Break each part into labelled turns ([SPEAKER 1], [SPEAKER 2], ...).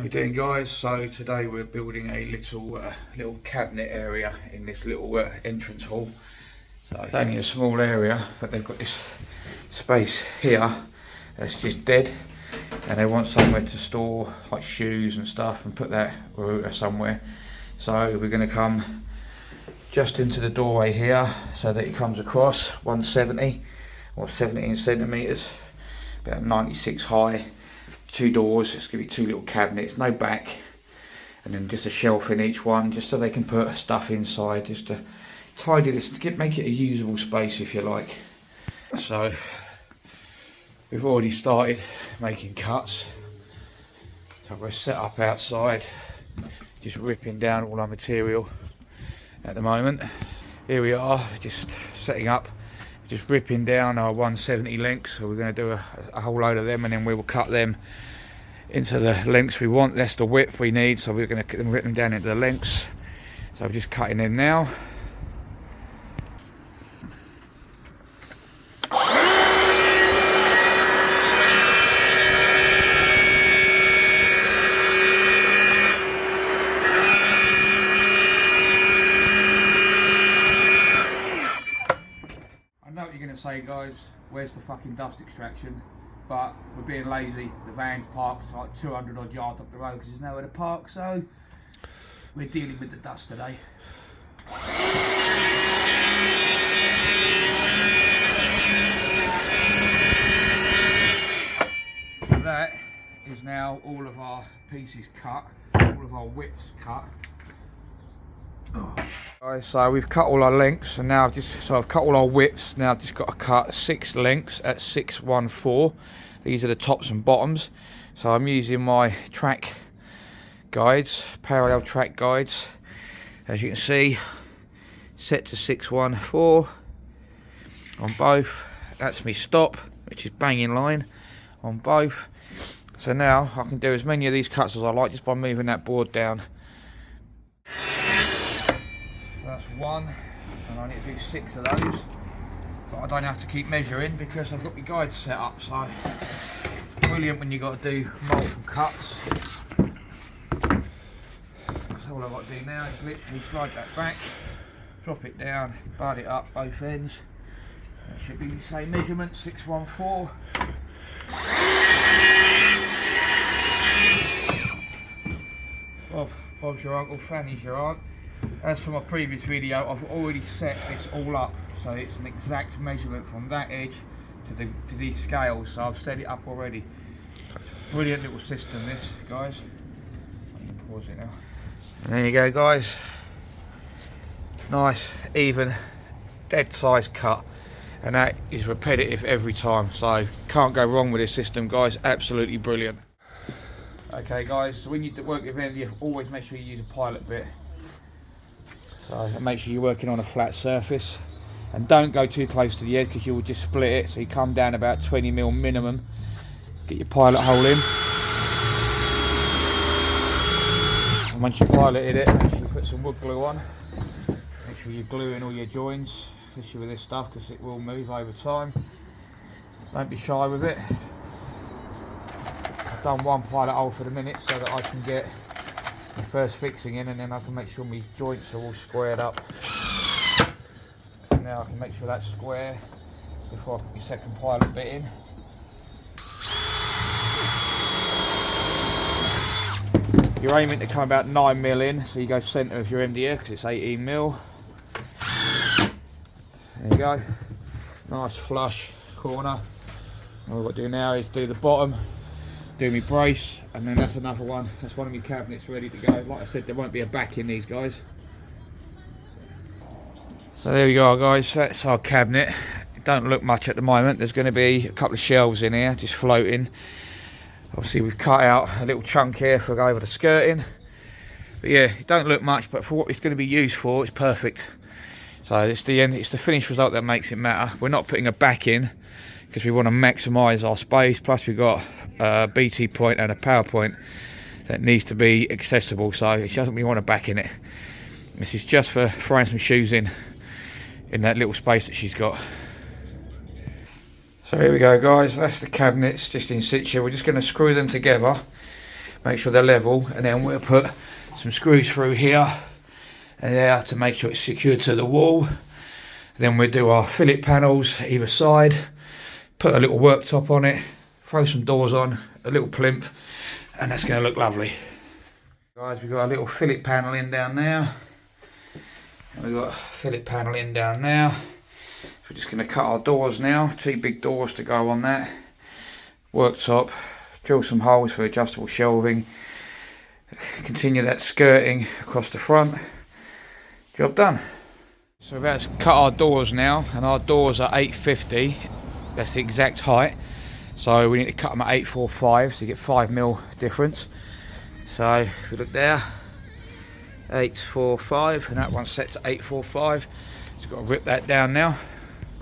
[SPEAKER 1] you doing, guys? So today we're building a little cabinet area in this little entrance hall. So it's only a small area, but they've got this space here that's just dead, and they want somewhere to store like shoes and stuff and put that router somewhere. So we're going to come just into the doorway here so that it comes across 170 or 17 centimeters, about 96 high. 2 doors. It's going to be 2 little cabinets, no back, and then just a shelf in each one, just so they can put stuff inside, just to tidy this, to make it a usable space, if you like. So we've already started making cuts. So we're set up outside, just ripping down all our material at the moment. Here we are, just setting up, just ripping down our 170 lengths. So we're going to do a whole load of them, and then we will cut them into the lengths we want. That's the width we need, so we're going to rip them down into the lengths. So we're just cutting in now. Say, guys, where's the fucking dust extraction? But we're being lazy. The van's parked like 200 odd yards up the road because there's nowhere to park, so we're dealing with the dust today. That is now all of our pieces cut, all of our widths cut. Guys, so we've cut all our lengths, and now I've cut all our widths. Now I've just got to cut 6 lengths at 614. These are the tops and bottoms. So I'm using my track guides, parallel track guides, as you can see, set to 614 on both. That's me stop, which is bang in line on both. So now I can do as many of these cuts as I like just by moving that board down. That's 1, and I need to do 6 of those, but I don't have to keep measuring because I've got my guides set up. So brilliant when you've got to do multiple cuts. That's all I've got to do now is literally slide that back, drop it down, bud it up both ends. That should be the same measurement, 614. Bob's your uncle, Fanny's your aunt. As for my previous video, I've already set this all up, so it's an exact measurement from that edge to these scales. So I've set it up already. It's a brilliant little system, this, guys. I can pause it now. And there you go, guys. Nice, even, dead size cut, and that is repetitive every time. So can't go wrong with this system, guys. Absolutely brilliant. Okay, guys. So when you work with them, you always make sure you use a pilot bit. So make sure you're working on a flat surface, and don't go too close to the edge because you will just split it. So you come down about 20mm minimum, get your pilot hole in, and once you piloted it, make sure you put some wood glue on. Make sure you're gluing all your joins, especially with this stuff, because it will move over time. Don't be shy with it. I've done 1 pilot hole for the minute so that I can get the first fixing in, and then I can make sure my joints are all squared up. Now I can make sure that's square before I put my second pilot bit in. You're aiming to come about 9mm in, so you go centre of your MDF because it's 18mm. There you go. Nice flush corner. All I've got to do now is do the bottom, do my brace, and then that's another one. That's one of my cabinets ready to go. Like I said, there won't be a back in these, guys. So there we go, guys. That's our cabinet. It don't look much at the moment. There's going to be a couple of shelves in here just floating. Obviously we've cut out a little chunk here for over the skirting. But yeah, it don't look much, but for what it's going to be used for, it's perfect. So it's the end. It's the finished result that makes it matter. We're not putting a back in because we want to maximise our space. Plus we've got a BT point and a power point that needs to be accessible, so it doesn't we want a back in it. This is just for throwing some shoes in that little space that she's got. So here we go, guys. That's the cabinets just in situ. We're just going to screw them together make sure they're level, and then we'll put some screws through here and there to make sure it's secured to the wall. Then we'll do our fillet panels either side, put a little worktop on it, throw some doors on, a little plinth, and that's going to look lovely. Guys, we've got a little fillet panel in down there, and we've got a fillet panel in down there. We're just going to cut our doors now, 2 big doors to go on that. Worktop, drill some holes for adjustable shelving, continue that skirting across the front. Job done. So we're about to cut our doors now, and our doors are 850, that's the exact height. So we need to cut them at 845, so you get 5mm difference. So if you look there, 845, and that one's set to 845. Just got to rip that down now.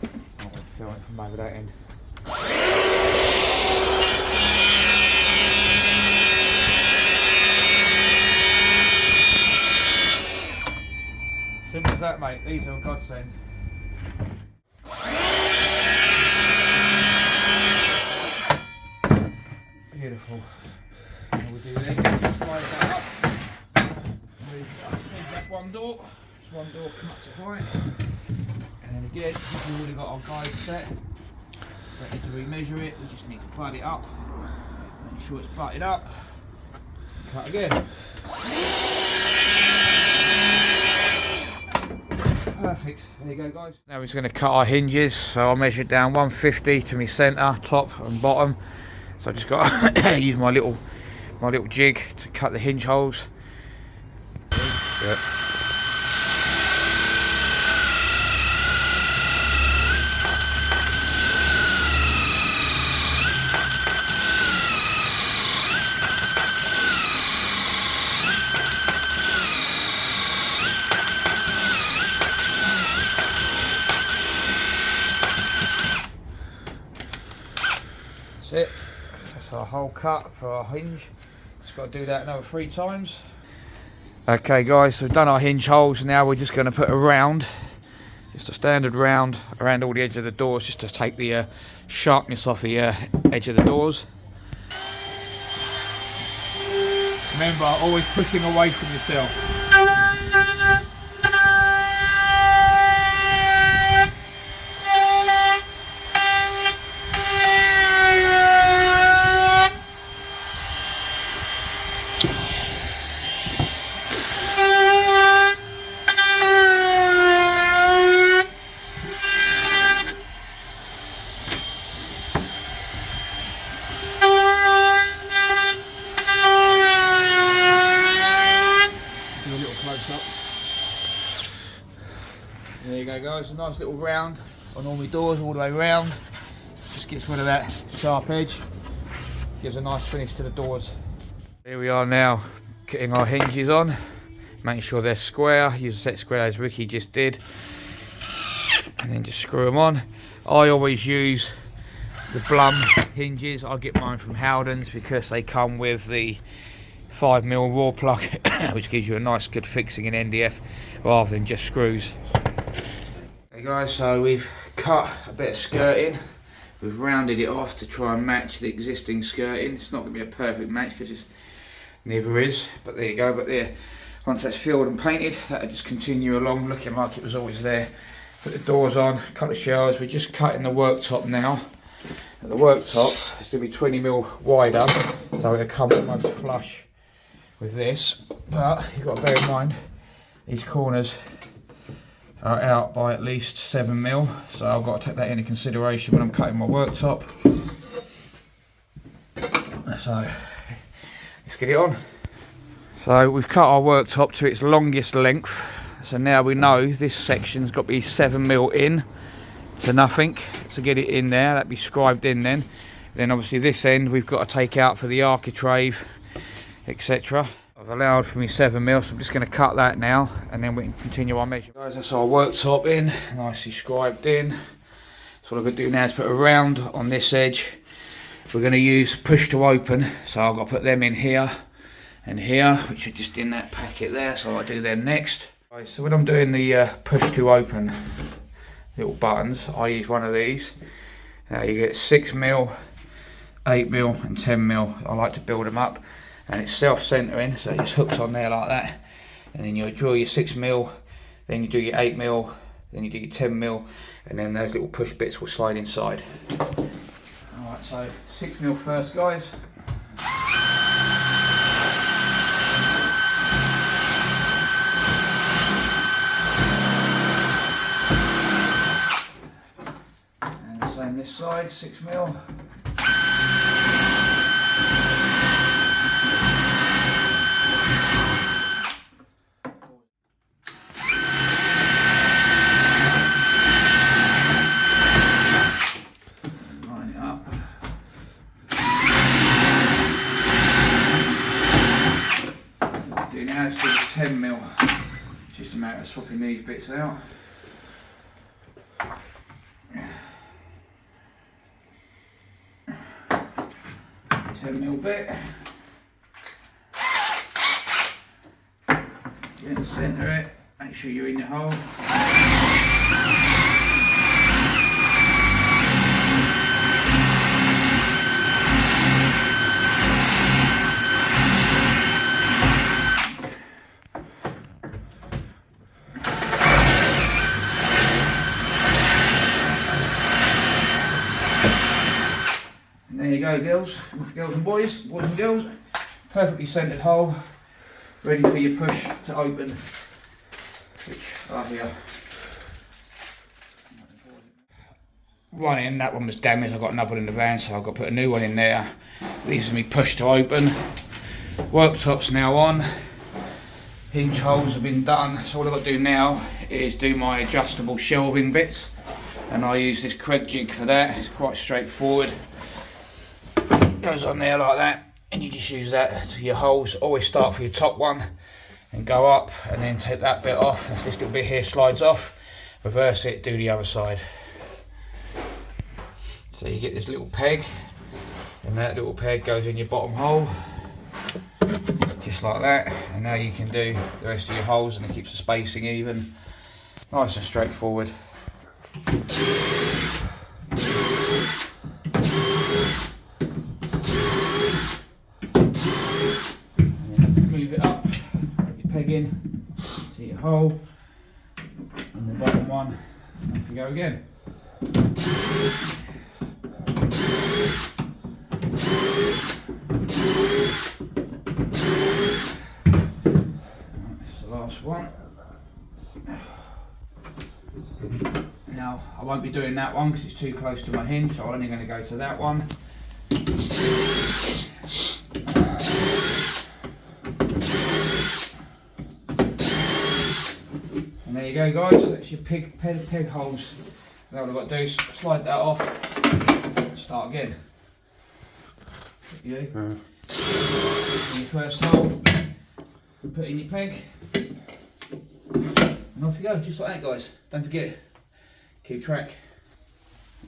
[SPEAKER 1] I'm going to film it from over that end. Simple as that, mate. These are a godsend. Beautiful. And we do this, slide that up. Move that one door. Just one door come up to height. And then again, we've already got our guide set. Ready to remeasure it. We just need to butt it up. Make sure it's butted up. Cut again. Perfect. There you go, guys. Now we're just going to cut our hinges. So I'll measure it down 150 to my centre, top and bottom. So I just got to use my little jig to cut the hinge holes. Yep. That's it. That's our hole cut for our hinge. Just got to do that another 3 times. Okay guys, so we've done our hinge holes. Now we're just going to put a round, just a standard round around all the edge of the doors, just to take the sharpness off the edge of the doors. Remember, always pushing away from yourself. There you go, guys, a nice little round on all my doors all the way round. Just gets rid of that sharp edge, gives a nice finish to the doors. Here we are now, getting our hinges on, making sure they're square. Use a set square as Ricky just did, and then just screw them on. I always use the Blum hinges. I get mine from Howden's because they come with the 5mm raw plug, which gives you a nice good fixing in NDF rather than just screws. Hey guys, so we've cut a bit of skirting. We've rounded it off to try and match the existing skirting. It's not going to be a perfect match because it never is, but there you go. But there, once that's filled and painted, that'll just continue along looking like it was always there. Put the doors on, cut the shelves. We're just cutting the worktop now. And the worktop is going to be 20mm wider, so it'll come almost flush with this. But you've got to bear in mind, these corners are out by at least 7mm, so I've got to take that into consideration when I'm cutting my worktop. So let's get it on. So we've cut our worktop to its longest length, so now we know this section's got to be 7mm in to nothing to get it in there. That'd be scribed in then. Then obviously this end we've got to take out for the architrave, etc. I've allowed for me 7mm, so I'm just going to cut that now and then we can continue our measure. Guys, that's our worktop in, nicely scribed in. So what I'm going to do now is put a round on this edge. We're going to use push to open, so I've got to put them in here and here, which are just in that packet there, so I'll do them next. Right, so when I'm doing the push to open little buttons, I use one of these. Now you get 6mm, 8mm and 10mm. I like to build them up. and it's self-centering, so it just hooks on there like that. And then you drill your 6mm, then you do your 8mm, then you do your 10mm, and then those little push bits will slide inside. Alright, so 6mm first, guys. And the same this side, 6mm. Now it's just 10mm, just a matter of swapping these bits out. 10mm bit. Get in the centre it, make sure you're in the hole. There you go, girls and boys and girls. Perfectly centred hole, ready for your push to open, which are here. One in, that one was damaged. I got another one in the van, so I've got to put a new one in there. These are my push to open. Worktop's now on. Hinge holes have been done, so all I've got to do now is do my adjustable shelving bits, and I use this Craig jig for that. It's quite straightforward. Goes on there like that, and you just use that for your holes. Always start for your top one and go up, and then take that bit off. This little bit here slides off, reverse it, do the other side. So you get this little peg, and that little peg goes in your bottom hole, just like that. And now you can do the rest of your holes, and it keeps the spacing even. Nice and straightforward. Move it up, put your peg in, to your hole, and the bottom one, and off you go again. That's the last one. Now, I won't be doing that one because it's too close to my hinge, so I'm only going to go to that one. And there you go, guys, that's your peg holes. Now what I've got to do is slide that off and start again. You do. In your first hole, put in your peg, and off you go, just like that, guys. Don't forget, keep track.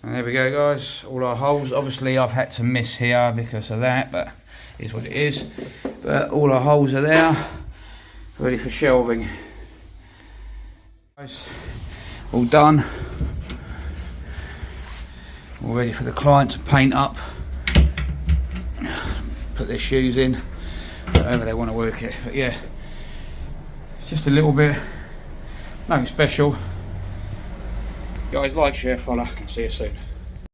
[SPEAKER 1] And there we go, guys, all our holes. Obviously I've had to miss here because of that, but it is what it is. But all our holes are there, ready for shelving. Guys, all done. All ready for the client to paint up, put their shoes in, however they want to work it. But yeah, it's just a little bit, nothing special. Guys, like, share, follow, and see you soon.